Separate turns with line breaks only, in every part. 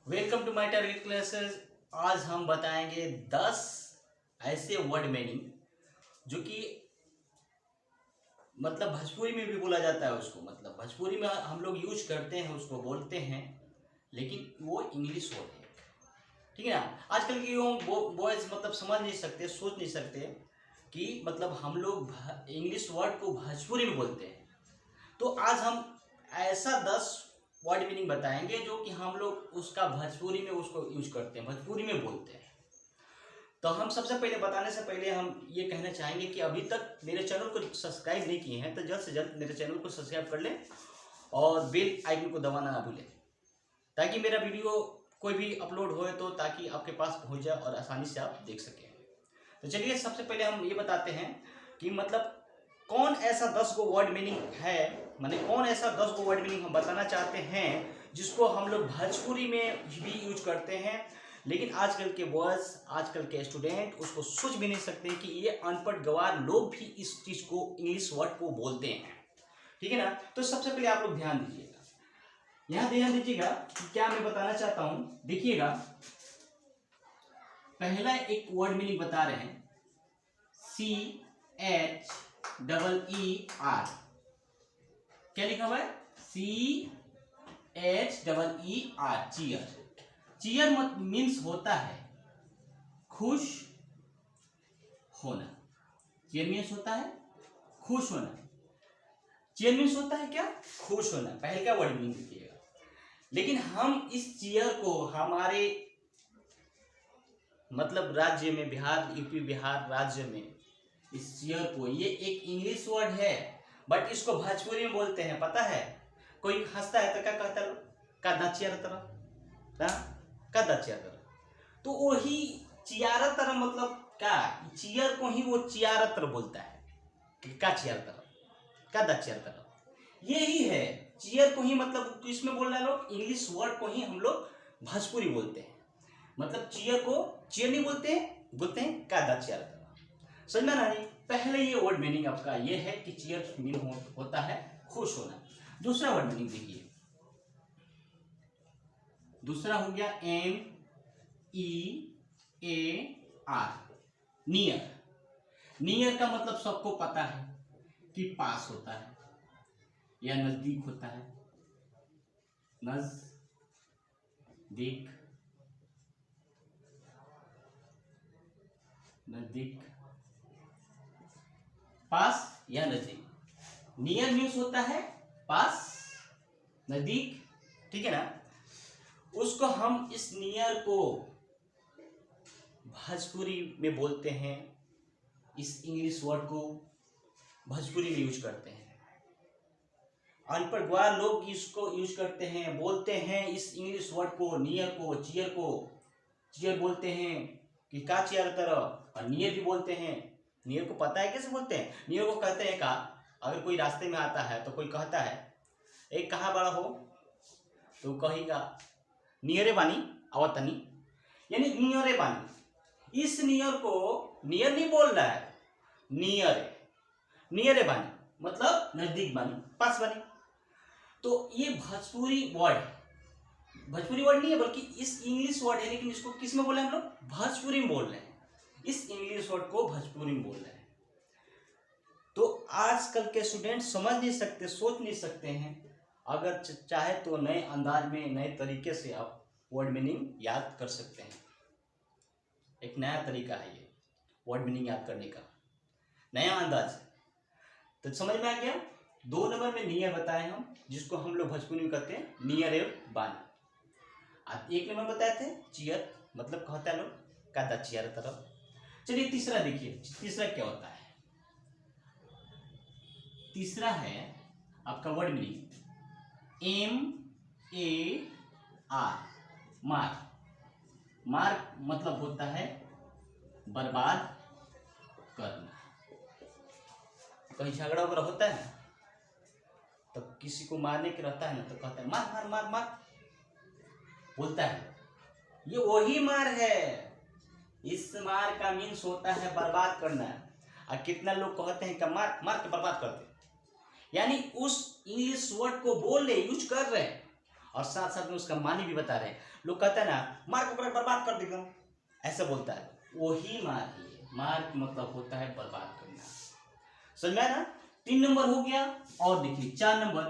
Welcome to my target classes. आज हम बताएंगे 10 ऐसे वर्ड मीनिंग जो कि मतलब भोजपुरी में भी बोला जाता है उसको, मतलब भोजपुरी में हम लोग यूज करते हैं, उसको बोलते हैं, लेकिन वो इंग्लिश वर्ड है। ठीक है ना। आजकल के बॉयज मतलब समझ नहीं सकते, सोच नहीं सकते कि मतलब हम लोग इंग्लिश वर्ड को भोजपुरी में बोलते हैं। तो आज हम ऐसा 10 वर्ड मीनिंग बताएंगे जो कि हम लोग उसका भोजपुरी में उसको यूज करते हैं, भोजपुरी में बोलते हैं। तो हम सबसे पहले बताने से पहले हम ये कहना चाहेंगे कि अभी तक मेरे चैनल को सब्सक्राइब नहीं किए हैं तो जल्द से जल्द मेरे चैनल को सब्सक्राइब कर लें और बेल आइकन को दबाना ना भूलें, ताकि मेरा वीडियो कोई भी अपलोड हो तो ताकि आपके पास पहुंच जाए और आसानी से आप देख सकें। तो चलिए सबसे पहले हम ये बताते हैं कि मतलब कौन ऐसा 10 गो वर्ड मीनिंग है, माने कौन ऐसा 10 गो वर्ड मीनिंग हम बताना चाहते हैं जिसको हम लोग भोजपुरी में भी यूज करते हैं, लेकिन आजकल के बॉयज, आजकल के स्टूडेंट उसको सोच भी नहीं सकते कि ये अनपढ़ गवार लोग भी इस चीज को, इंग्लिश वर्ड को बोलते हैं। ठीक है ना। तो सबसे पहले आप लोग ध्यान दीजिएगा, यहाँ ध्यान दीजिएगा कि क्या मैं बताना चाहता हूं। देखिएगा, पहला एक वर्ड मीनिंग बता रहे हैं, CHEER। क्या लिखा हुआ है? CHEER। चीयर। चीयर मीन्स होता है खुश होना। चीयर मीन्स होता है खुश होना। चीयर मीन्स होता है क्या? खुश होना। पहले क्या वर्ड मीनिंग देखिएगा। लेकिन हम इस चीयर को हमारे मतलब राज्य में, बिहार, यूपी बिहार राज्य में इस चीयर को, ये एक इंग्लिश वर्ड है बट इसको भोजपुरी में बोलते हैं। पता है, कोई हंसता है तो क्या कहता है? का चीयर तरह, का चीयर तरह। तो वही चियारा तरह मतलब क्या, चीयर को ही वो चियारा तरह बोलता है कि का चीयर तरह, का चीयर तरह। यही है चीयर को ही, मतलब इसमें बोल रहे लोग इंग्लिश वर्ड को ही हम लोग भोजपुरी बोलते हैं। मतलब चीयर को चीयर नहीं बोलते हैं, बोलते हैं का चीयर तरह। समझ में ना? पहले ये वर्ड मीनिंग आपका ये है कि चीयर मीनिंग होता है खुश होना। दूसरा वर्ड मीनिंग देखिए, दूसरा हो गया NEAR, नियर। नियर का मतलब सबको पता है कि पास होता है या नजदीक होता है। नजदीक, नजदीक, पास या नजदीक। नियर मीन्स होता है पास, नजदीक। ठीक है ना। उसको हम इस नियर को भोजपुरी में बोलते हैं, इस इंग्लिश वर्ड को भोजपुरी में यूज करते हैं। अनपढ़ गवार लोग इसको यूज करते हैं, बोलते हैं इस इंग्लिश वर्ड को, नियर को, चीयर को चीयर बोलते हैं कि का चीयर तरह, और नियर भी बोलते हैं। नियर को पता है कैसे बोलते हैं? नियर को कहते हैं का, अगर कोई रास्ते में आता है तो कोई कहता है एक कहाँ बड़ा हो, तो कहेगा नियरे बानी आवतनी, यानी नियरे बानी। इस नियर को नियर नहीं बोल रहा है, नियरे बानी मतलब नजदीक बानी, पास बानी। तो ये भोजपुरी वर्ड है, भोजपुरी वर्ड नहीं है बल्कि इस इंग्लिश वर्ड है, लेकिन इसको किस में बोले हम लोग? भोजपुरी में बोल रहे हैं। इस इंग्लिश वर्ड को भोजपुरी में बोल रहे हैं। तो आजकल के स्टूडेंट समझ नहीं सकते, सोच नहीं सकते हैं। अगर चाहे तो नए अंदाज में, नए तरीके से आप वर्ड मीनिंग याद कर सकते हैं। एक नया तरीका है ये वर्ड मीनिंग याद करने का, नया अंदाज। तो समझ में आ गया। 2 नंबर में नियर बताए हम, जिसको हम लोग भोजपुरी में कहते हैं नियर एवं बानी। 1 नंबर बताए थे चीयर, मतलब कहता है लोग का चीयर तरफ। चलिए तीसरा देखिए, तीसरा क्या होता है। तीसरा है आपका वर्ड मीनिंग MAR, मार। मार मतलब होता है बर्बाद करना। कहीं झगड़ा वगैरह होता है ना, तो किसी को मारने के रहता है ना, तो कहता है मार मार मार मार, बोलता है। ये वही मार है। इस मार का मीन्स होता है बर्बाद करना। और कितना लोग कहते हैं कि मार मार के बर्बाद कर दे, यानी उस इंग्लिश वर्ड को बोल रहे, यूज कर रहे हैं और साथ साथ में उसका मानी भी बता रहे हैं। लोग कहते हैं ना मार को बर्बाद कर देगा, ऐसा बोलता है, वही मार है। मार का मतलब होता है बर्बाद करना। समझ में आया ना? 3 नंबर हो गया। और देखिए 4 नंबर,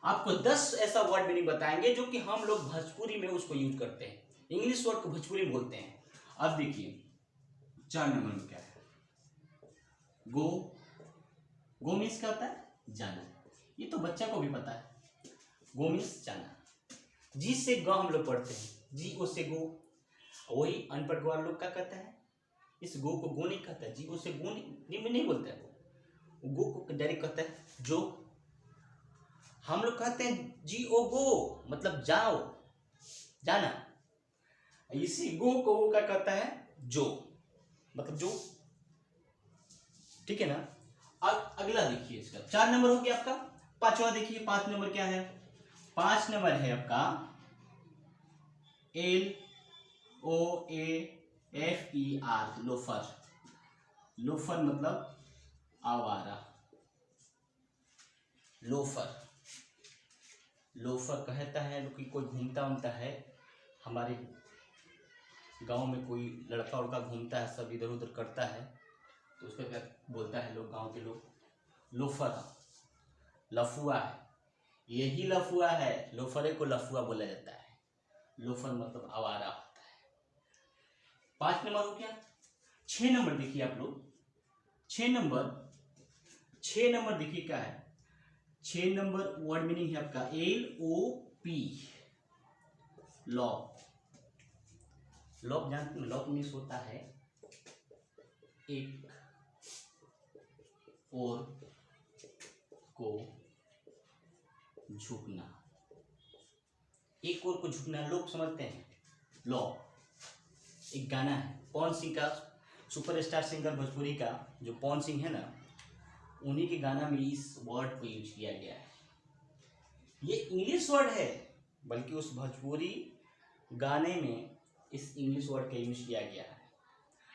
आपको 10 ऐसा वर्ड मीनिंग बताएंगे जो कि हम लोग भोजपुरी में उसको यूज करते हैं, इंग्लिश वर्ड को भोजपुरी में बोलते हैं। अब देखिए 4 नंबर में क्या है, गो। गो मीन्स क्या होता है? जाना। ये तो बच्चा को भी पता है, गो मीन्स जाना। जी से ग हम लोग पढ़ते हैं, जी ओ से गो। वही अनपढ़ गवार लोग क्या कहता है, इस गो को गो नहीं कहता है, जी ओ से गो नहीं बोलता है, वो गो को डायरेक्ट कहता है जो। हम लोग कहते हैं जी ओ गो मतलब जाओ, जाना। इसी गो को वो क्या कहता है, जो मतलब जो। ठीक है ना? अब अगला देखिए इसका 4 नंबर हो गया आपका। 5वां देखिए, 5 नंबर क्या है? 5 नंबर है आपका LOAFER, लोफर। लोफर मतलब आवारा। लोफर, लोफर कहता है कि कोई घूमता उमता है, हमारे गांव में कोई लड़का उड़का घूमता है, सब इधर उधर करता है, तो उसको क्या बोलता है लोग, गांव के लोग, लोफर, लफुआ है। यही लफुआ है, लोफरे को लफुआ बोला जाता है। लोफर मतलब आवारा होता है। 5 नंबर हो गया। 6 नंबर देखिए आप लोग, 6 नंबर देखिए क्या है? 6 नंबर वर्ड मीनिंग है आपका LOP, लॉप। लॉप जानते हैं? लॉप मीन्स होता है एक और को झुकना। एक और को झुकना लोग समझते हैं लॉप। एक गाना है पवन सिंह का, सुपरस्टार सिंगर भोजपुरी का जो पवन सिंह है ना, उन्हीं के गाना में इस वर्ड को यूज किया गया है। ये इंग्लिश वर्ड है, बल्कि उस भोजपुरी गाने में इस इंग्लिश वर्ड का यूज किया गया है।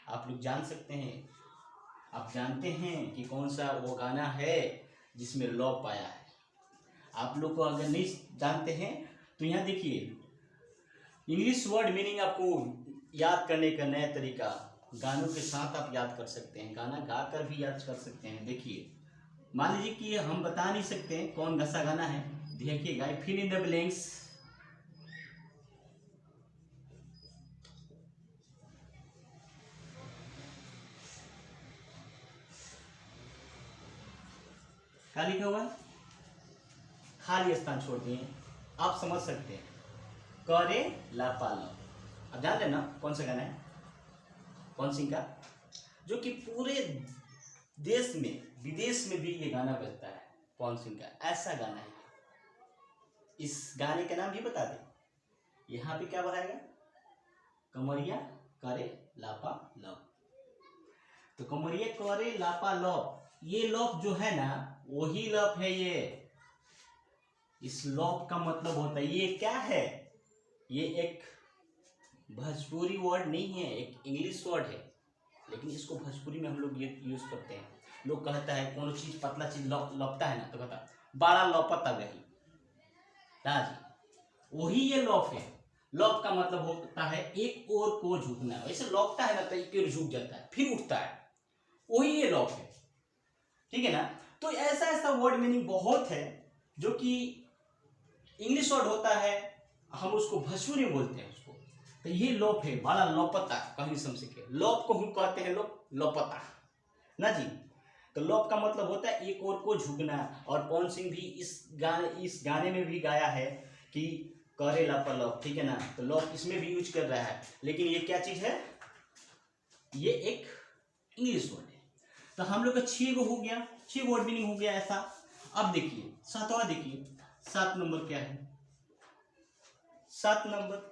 आप लोग जान सकते हैं, आप जानते हैं कि कौन सा वो गाना है जिसमें लॉप आया है? आप लोग को अगर नहीं जानते हैं तो यहाँ देखिए, इंग्लिश वर्ड मीनिंग आपको याद करने का नया तरीका, गानों के साथ आप याद कर सकते हैं, गाना गा कर भी याद कर सकते हैं। देखिए मान लीजिए कि हम बता नहीं सकते हैं कौन सा गाना है, देखिएगा, फिल इन द ब्लैंक्स। क्या लिखा हुआ है? खाली स्थान छोड़ दिए, आप समझ सकते हैं, करे लापा लो। अब जान लेना कौन सा गाना है, पवन सिंह का, जो कि पूरे देश में विदेश में भी ये गाना बजता है। पवन सिंह का ऐसा गाना है। इस गाने का नाम भी बता दें, यहाँ पे क्या बनाएगा, कमरिया करे लापा लव। तो कमरिया करे लापा लव, ये लव जो है ना वही लव है ये। इस लव का मतलब होता है, ये क्या है, ये एक भोजपुरी वर्ड नहीं है, एक इंग्लिश वर्ड है, लेकिन इसको भोजपुरी में हम लोग ये यूज करते हैं। लोग कहता है कौन चीज पतला चीज लपटा है ना, तो कहता बड़ा लपता गही ना जी, वही ये लॉप है। लॉप का मतलब होता है एक ओर को झुकना। वैसे लौटता है ना तो एक ओर झुक जाता है फिर उठता है, वही ये लॉप है। ठीक है ना? तो ऐसा ऐसा वर्ड मीनिंग बहुत है जो कि इंग्लिश वर्ड होता है, हम उसको भोजपुरी में बोलते हैं उसको। तो ये लोप है, बड़ा लोपता, कहीं समझ के लोप को हम कहते हैं लोग लोपता ना जी। तो लोप का मतलब होता है एक ओर को झुकना। और पवन सिंह भी इस गाने में भी गाया है कि करे लापा लोप, ठीक है ना? तो लोप इसमें भी यूज कर रहा है, लेकिन ये क्या चीज है, ये एक इंग्लिश वर्ड है। तो हम लोग का 6 गो हो गया, 6 वर्ड मीनिंग हो गया ऐसा। अब देखिए 7वां, देखिए 7 नंबर क्या है। 7 नंबर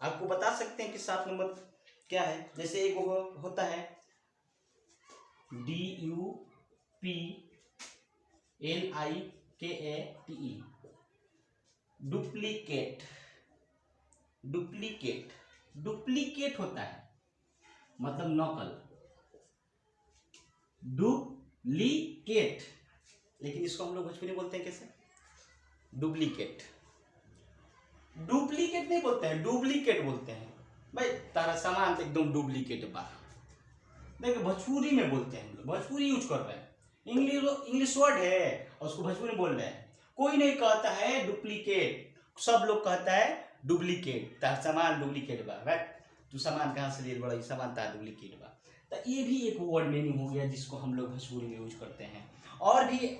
आपको बता सकते हैं कि 7 नंबर क्या है। जैसे एक होता है DUPLIKATE, डुप्लीकेट। डुप्लीकेट, डुप्लीकेट होता है मतलब नकल, डुप्लीकेट। लेकिन इसको हम लोग भोजपुरी में बोलते हैं कैसे, डुप्लीकेट। डुप्लीकेट नहीं बोलते हैं, डुप्लीकेट बोलते हैं। भाई तारा सामान एकदम डुप्लीकेट बा। देखिए भोजपुरी में बोलते हैं, हम लोग भोजपुरी यूज कर रहे हैं। इंग्लिश वर्ड है और उसको भोजपुरी में बोल रहे हैं। कोई नहीं कहता है डुप्लीकेट, सब लोग कहता है डुप्लीकेट। तार सामान डुप्लीकेट बा। राइट, तू सामान कहाँ से ले बड़ा, सामान तार डुप्लीकेट बा। तो ये भी एक वर्ड मीनिंग हो गया जिसको हम लोग भोजपुरी में यूज करते हैं। और भी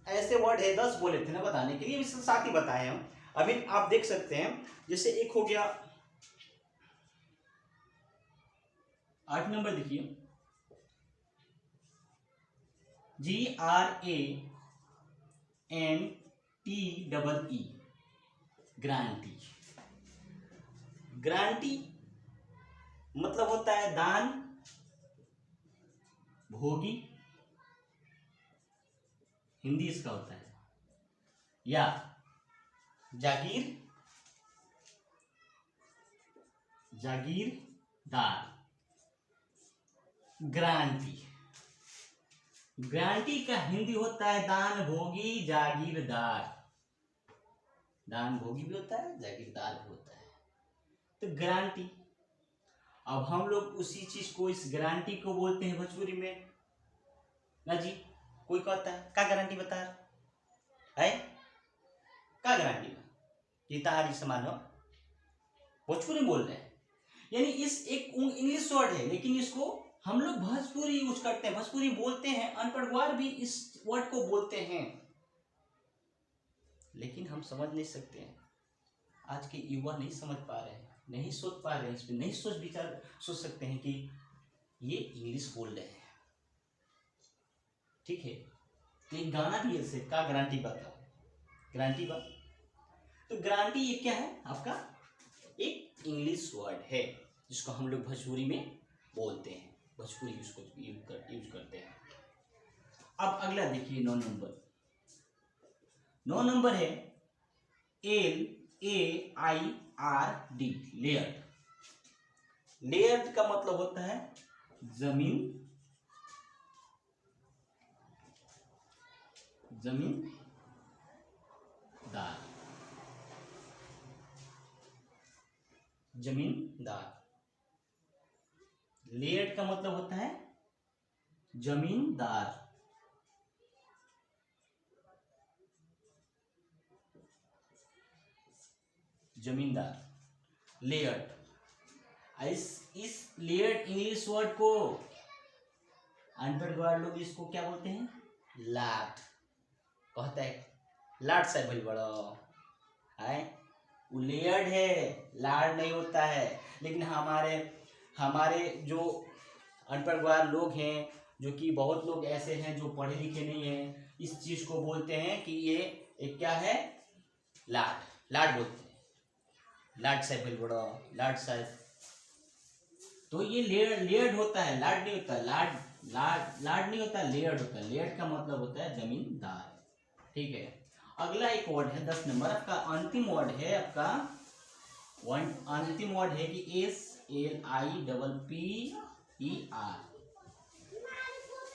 ऐसे वर्ड है, 10 बोले थे ना बताने के लिए, इसके साथ ही बताए हम। अभी आप देख सकते हैं, जैसे एक हो गया 8 नंबर, देखिए GRANTEE, ग्रांटी। ग्रांटी मतलब होता है दान भोगी, हिंदी इसका होता है, या जागीरदार। ग्रांटी का हिंदी होता है दान भोगी जागीरदार। दान भोगी भी होता है, जागीरदार भी होता है। तो ग्रांटी, अब हम लोग उसी चीज को, इस गारंटी को बोलते हैं भोजपुरी में ना जी। कोई कहता है का गारंटी बता है, का गारंटी ये तारी समान हो, भोजपुरी बोल रहे हैं। यानी इस एक इंग्लिश वर्ड है, लेकिन इसको हम लोग भोजपुरी यूज करते हैं, भोजपुरी बोलते हैं। अनपढ़ गवार भी इस वर्ड को बोलते हैं, लेकिन हम समझ नहीं सकते हैं। आज के युवा नहीं समझ पा रहे हैं, नहीं सोच पा रहे हैं, इस पर नहीं सोच सकते हैं कि ये इंग्लिश बोल रहे हैं। ठीक है, तो एक गाना भी ऐसे का गारंटी बताओ, गारंटी बात। तो गारंटी ये क्या है आपका, एक इंग्लिश वर्ड है जिसको हम लोग भोजपुरी में बोलते हैं, भोजपुरी उसको यूज करते हैं। अब अगला देखिए 9 नंबर। 9 नंबर है LAIRD, लेयर्ड। लेयर्ड का मतलब होता है जमीनदार। लेयर्ड का मतलब होता है जमींदार। लेयर्ड। इस लेयर्ड इंग्लिश वर्ड को अनपढ़ गवार लोग इसको क्या बोलते हैं, लाट कहता है। लाट से भाई बड़ा है, वो लेयर्ड है, लाड नहीं होता है। लेकिन हमारे जो अनपढ़ गवार लोग हैं, जो कि बहुत लोग ऐसे हैं जो पढ़े लिखे नहीं हैं, इस चीज को बोलते हैं कि ये एक क्या है, लाड बोलते हैं। लाड साहब भाई बड़ा, लाड साहब। तो ये लेयर्ड होता है, लाड नहीं होता। लाड नहीं होता, लेयर्ड होता है। लेयर्ड का मतलब होता है जमींदार। ठीक है, अगला एक वर्ड है 10 नंबर आपका, अंतिम वर्ड है आपका। अंतिम वर्ड है कि SLIPPER,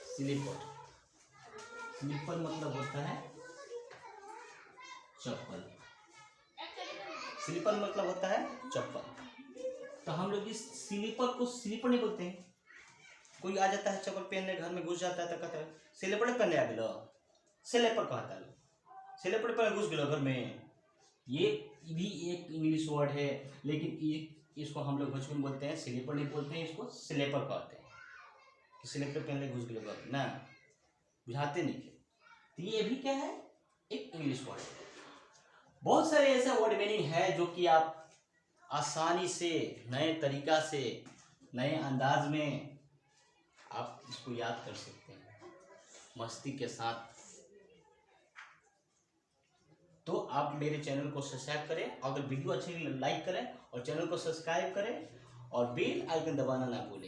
स्लीपर। स्लीपर मतलब होता है चप्पल। स्लीपर मतलब होता है चप्पल। तो हम लोग इस स्लीपर को स्लीपर नहीं बोलते हैं। कोई आ जाता है चप्पल पहनने, घर में घुस जाता है तो कहता है स्लीपर पहनने आ गया, स्लीपर कहता है, स्लीपर पहन घुस गया घर में। ये भी एक इंग्लिश वर्ड है, लेकिन इसको हम लोग भोजपुरी में बोलते हैं, स्लीपर नहीं बोलते हैं, इसको स्लीपर कहते हैं। स्लीपर पहनने घुस गया घर ना, बुझाते नहीं। तो ये भी क्या है, एक इंग्लिश वर्ड है। बहुत सारे ऐसे वर्ड मीनिंग है जो कि आप आसानी से, नए तरीका से, नए अंदाज में आप इसको याद कर सकते हैं, मस्ती के साथ। तो आप मेरे चैनल को सब्सक्राइब करें, अगर वीडियो अच्छी लगी लाइक करें और चैनल को सब्सक्राइब करें और बेल आइकन दबाना ना भूलें।